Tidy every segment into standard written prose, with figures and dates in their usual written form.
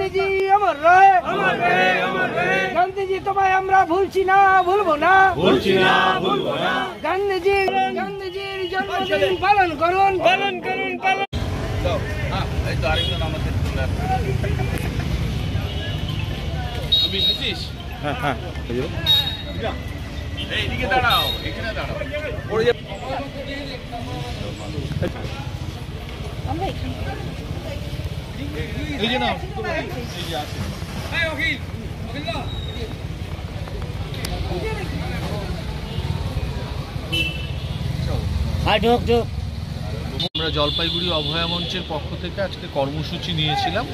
গান্ধীজি অমর রহে, গান্ধীজি তোমায় আমরা ভুলছি না, ভুলবো না, গান্ধীজির জন্মদিন পালন করুন। এইদিকে দাঁড়াও, এখানে দাঁড়াও। এই যে নাও, এই যে আছে। আমরা জলপাইগুড়ি অভয়া মঞ্চের পক্ষ থেকে আজকে কর্মসূচি নিয়েছিলাম।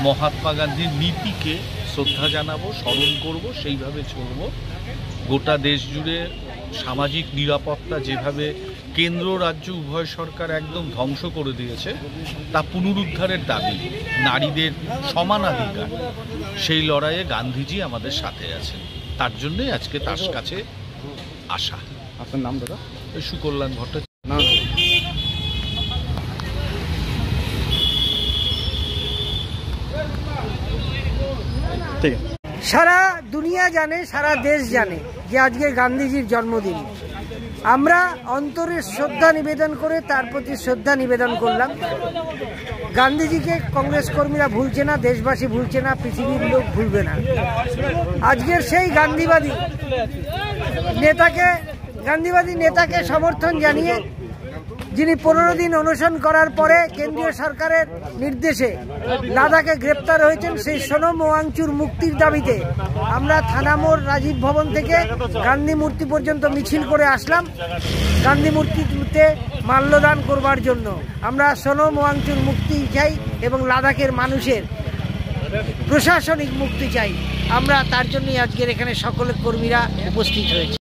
মহাত্মা গান্ধীর নীতিকে শ্রদ্ধা জানাবো, স্মরণ করব, সেইভাবে চলব। গোটা দেশ জুড়ে সামাজিক নিরাপত্তা যেভাবে কেন্দ্র রাজ্য উভয় সরকার একদম ধ্বংস করে দিয়েছে, তা পুনরুদ্ধারের দাবি, নারীদের সমানাধিকার, সেই লড়াইয়ে গান্ধীজি আমাদের সাথে আছেন। তার জন্যই আজকে তার কাছে আসা। আপনার নাম দাদা? সুকল্যাণ ভট্টাচার্য। ঠিক আছে। সারা দুনিয়া জানে, সারা দেশ জানে যে আজকে গান্ধীজির জন্মদিন। আমরা অন্তরের শ্রদ্ধা নিবেদন করে তার প্রতি শ্রদ্ধা নিবেদন করলাম। গান্ধীজিকে কংগ্রেস কর্মীরা ভুলছে না, দেশবাসী ভুলছে না, পৃথিবীর লোক ভুলবে না। আজকের সেই গান্ধীবাদী নেতাকে সমর্থন জানিয়ে, যিনি 15 দিন অনশন করার পরে কেন্দ্রীয় সরকারের নির্দেশে লাদাখে গ্রেপ্তার হয়েছেন, সেই সোনম ওয়াংচুর মুক্তির দাবিতে আমরা থানা মোড়, রাজীব ভবন থেকে গান্ধী মূর্তি পর্যন্ত মিছিল করে আসলাম গান্ধী মূর্তিতে মাল্যদান করবার জন্য। আমরা সোনম ওয়াংচুর মুক্তি চাই এবং লাদাখের মানুষের প্রশাসনিক মুক্তি চাই। আমরা তার জন্যই আজকের এখানে সকল কর্মীরা উপস্থিত হয়েছে।